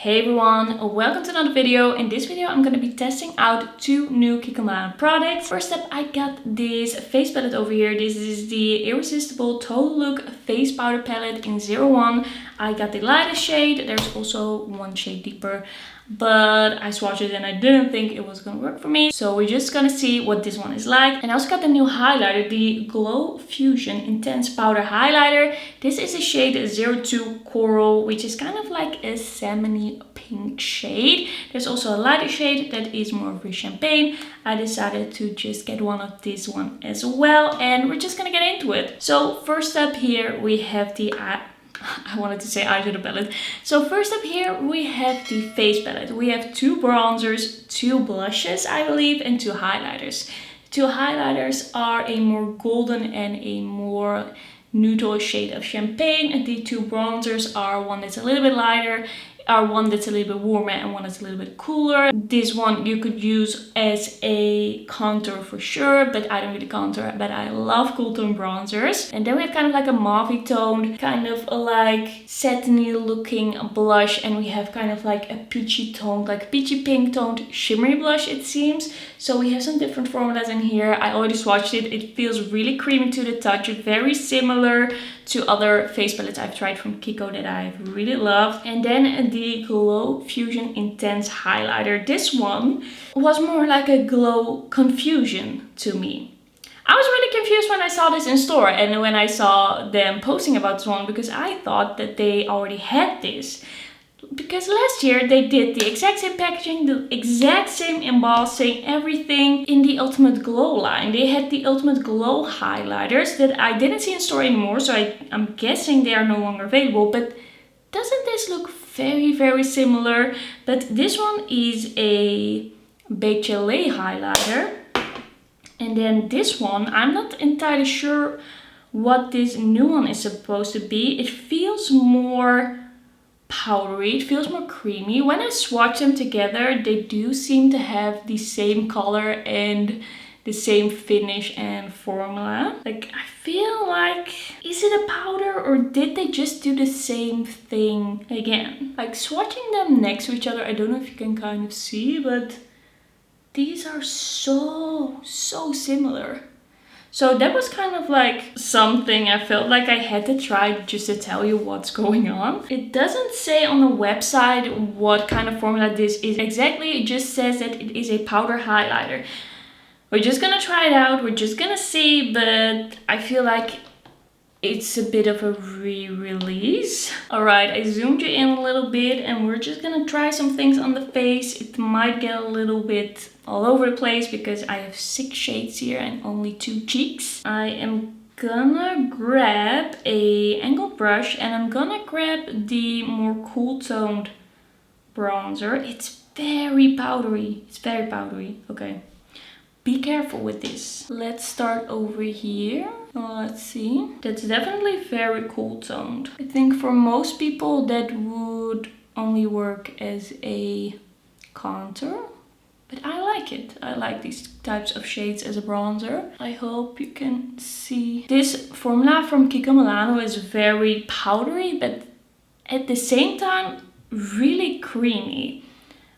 Hey everyone, welcome to another video. In this video I'm going to be testing out two new Kiko Milano products. First up, I got this face palette over here. This is the Irresistible Total Look Face Powder Palette in 01. I got the lightest shade. There's also one shade deeper, but I swatched it and I didn't think it was gonna work for me. So we're just gonna see what this one is like. And I also got the new highlighter, the Glow Fusion Intense Powder Highlighter. This is a shade 02 Coral, which is kind of like a salmon pink shade. There's also a lighter shade that is more of a champagne. I decided to just get one of this one as well, and we're just gonna get into it. So first up here we have the I wanted to say eyeshadow palette. So first up here we have the face palette. We have two bronzers, two blushes I believe, and two highlighters. Two highlighters are a more golden and a more neutral shade of champagne, and the two bronzers are one that's a little bit lighter, one that's a little bit warmer, and one that's a little bit cooler. This one you could use as a contour for sure, but I don't really contour, but I love cool tone bronzers. And then we have kind of like a mauve toned, kind of like satiny looking blush, and we have kind of like a peachy toned, like peachy pink toned shimmery blush it seems. So we have some different formulas in here. I already swatched it. It feels really creamy to the touch, very similar to other face palettes I've tried from Kiko that I've really loved. And then the Glow Fusion Intense Highlighter. This one was more like a glow confusion to me. I was really confused when I saw this in store and when I saw them posting about this one, because I thought that they already had this. Because last year they did the exact same packaging, the exact same embossing, everything in the Ultimate Glow line. They had the Ultimate Glow highlighters that I didn't see in store anymore, so I'm guessing they are no longer available. But doesn't this look very similar? But this one is a Baked Gelée highlighter. And then this one, I'm not entirely sure what this new one is supposed to be. It feels more powdery, it feels more creamy. When I swatch them together, they do seem to have the same color and the same finish and formula. Like, I feel like, is it a powder or did they just do the same thing again? Like, swatching them next to each other, I don't know if you can kind of see, but these are so similar. So that was kind of like something I felt like I had to try just to tell you what's going on. It doesn't say on the website what kind of formula this is exactly. It just says that it is a powder highlighter. We're just gonna try it out. We're just gonna see, but I feel like it's a bit of a re-release. Alright, I zoomed you in a little bit and we're just gonna try some things on the face. It might get a little bit all over the place because I have 6 shades here and only 2 cheeks. I am gonna grab a angled brush and I'm gonna grab the more cool toned bronzer. It's very powdery. It's very powdery. Okay. Be careful with this. Let's start over here. Let's see. That's definitely very cool toned. I think for most people that would only work as a contour. But I like it. I like these types of shades as a bronzer. I hope you can see. This formula from Kiko Milano is very powdery, but at the same time really creamy.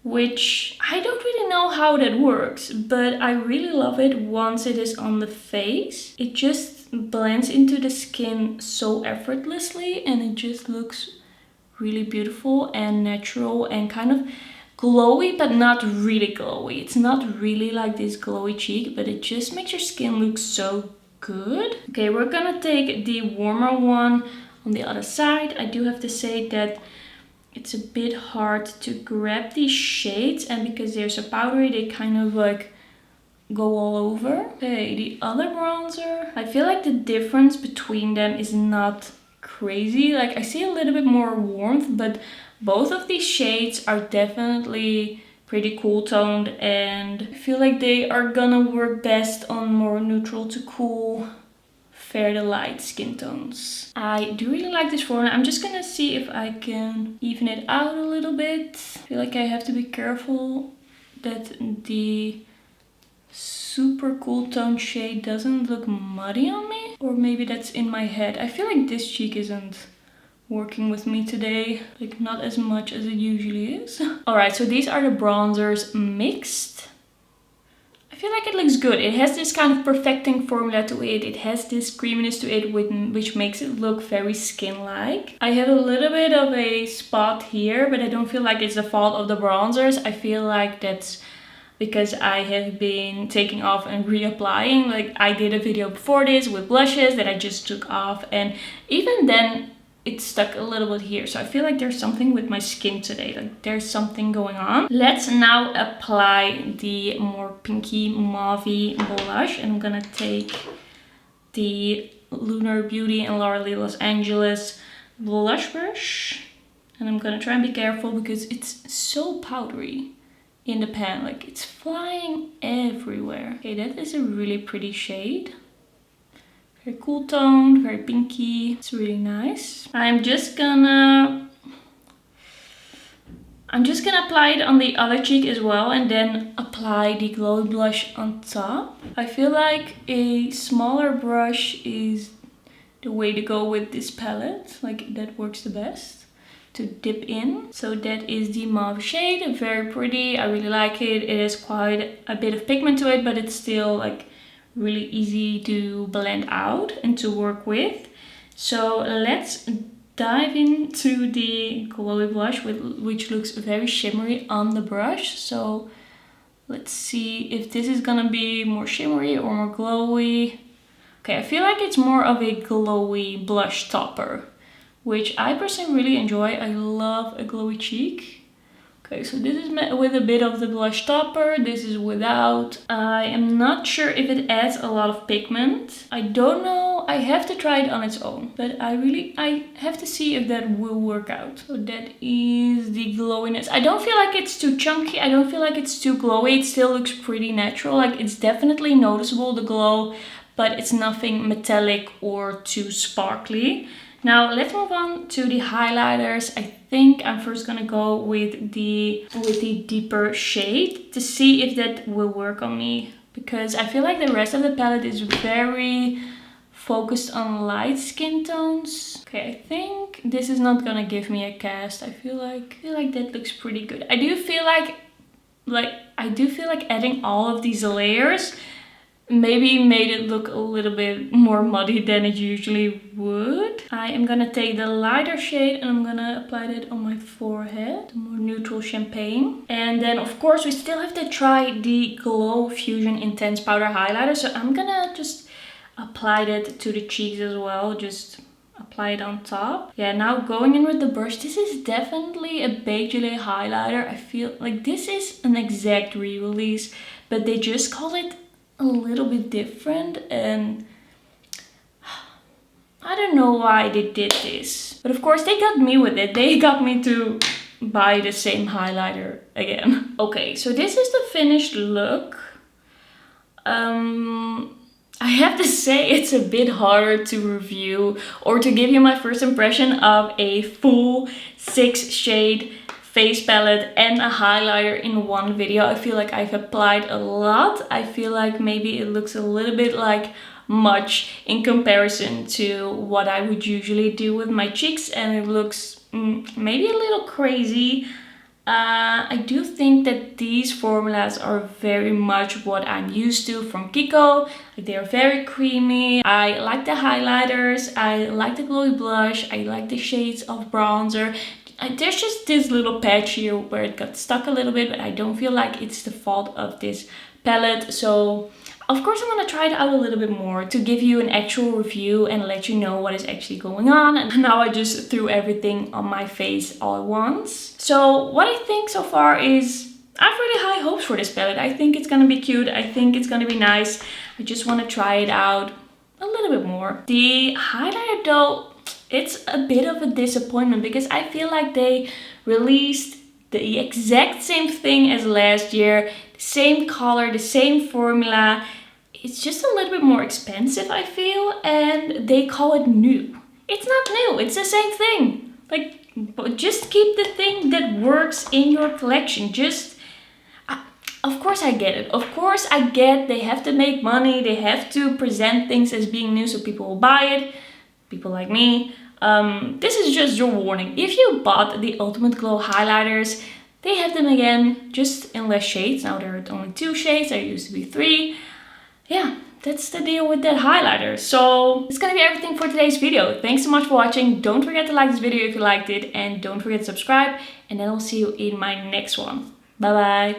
Which I don't really know how that works, but I really love it once it is on the face. It just blends into the skin so effortlessly and it just looks really beautiful and natural and kind of glowy, but not really glowy. It's not really like this glowy cheek, but it just makes your skin look so good. Okay, we're gonna take the warmer one on the other side. I do have to say that it's a bit hard to grab these shades, and because they're so powdery, they kind of like go all over. Okay, the other bronzer. I feel like the difference between them is not crazy. Like, I see a little bit more warmth, but both of these shades are definitely pretty cool toned, and I feel like they are gonna work best on more neutral to cool, fair to light skin tones. I do really like this formula. I'm just gonna see if I can even it out a little bit. I feel like I have to be careful that the super cool tone shade doesn't look muddy on me. Or maybe that's in my head. I feel like this cheek isn't working with me today. Like not as much as it usually is. Alright, so these are the bronzers mixed. I feel like it looks good. It has this kind of perfecting formula to it. It has this creaminess to it which makes it look very skin-like. I have a little bit of a spot here, but I don't feel like it's the fault of the bronzers. I feel like that's because I have been taking off and reapplying. Like I did a video before this with blushes that I just took off, and even then it stuck a little bit here. So I feel like there's something with my skin today. Like there's something going on. Let's now apply the more pinky mauvey blush. And I'm gonna take the Lunar Beauty and Laura Lee Los Angeles blush brush. And I'm gonna try and be careful because it's so powdery in the pan. Like it's flying everywhere. Okay, that is a really pretty shade. Very cool toned, very pinky. It's really nice. I'm just gonna apply it on the other cheek as well, and then apply the glowy blush on top. I feel like a smaller brush is the way to go with this palette. Like that works the best to dip in. So that is the mauve shade, very pretty. I really like it. It has quite a bit of pigment to it, but it's still like really easy to blend out and to work with. So let's dive into the glowy blush, which looks very shimmery on the brush. So let's see if this is gonna be more shimmery or more glowy. Okay, I feel like it's more of a glowy blush topper, which I personally really enjoy. I love a glowy cheek. Okay, so this is with a bit of the blush topper. This is without. I am not sure if it adds a lot of pigment. I don't know. I have to try it on its own. But I have to see if that will work out. So that is the glowiness. I don't feel like it's too chunky. I don't feel like it's too glowy. It still looks pretty natural. Like it's definitely noticeable, the glow, but it's nothing metallic or too sparkly. Now let's move on to the highlighters. I think I'm first gonna go with the deeper shade to see if that will work on me, because I feel like the rest of the palette is very focused on light skin tones. Okay, I think this is not gonna give me a cast. I feel like that looks pretty good. I do feel like adding all of these layers maybe made it look a little bit more muddy than it usually would. I am gonna take the lighter shade and I'm gonna apply that on my forehead, the more neutral champagne. And then of course we still have to try the Glow Fusion Intense Powder Highlighter. So I'm gonna just apply that to the cheeks as well. Just apply it on top. Yeah, now going in with the brush, this is definitely a Beaujolais highlighter. I feel like this is an exact re-release, but they just call it a little bit different, and I don't know why they did this, but of course they got me with it. They got me to buy the same highlighter again. Okay, so this is the finished look. I have to say it's a bit harder to review or to give you my first impression of a full 6-shade face palette and a highlighter in one video. I feel like I've applied a lot. I feel like maybe it looks a little bit like much in comparison to what I would usually do with my cheeks, and it looks maybe a little crazy. I do think that these formulas are very much what I'm used to from Kiko. They are very creamy. I like the highlighters, I like the glowy blush, I like the shades of bronzer. There's just this little patch here where it got stuck a little bit, but I don't feel like it's the fault of this palette. So of course I'm gonna try it out a little bit more to give you an actual review and let you know what is actually going on. And now I just threw everything on my face all at once. So what I think so far is I have really high hopes for this palette. I think it's gonna be cute. I think it's gonna be nice. I just want to try it out a little bit more. The highlighter though, it's a bit of a disappointment because I feel like they released the exact same thing as last year, the same color, the same formula. It's just a little bit more expensive, I feel, and they call it new. It's not new, it's the same thing. Like, but just keep the thing that works in your collection. Of course I get it. Of course I get they have to make money, they have to present things as being new so people will buy it. People like me. This is just your warning. If you bought the Ultimate Glow highlighters, they have them again, just in less shades. Now there are only 2 shades, there used to be 3. Yeah, that's the deal with that highlighter. So it's gonna be everything for today's video. Thanks so much for watching. Don't forget to like this video if you liked it, and don't forget to subscribe, and then I'll see you in my next one. Bye bye.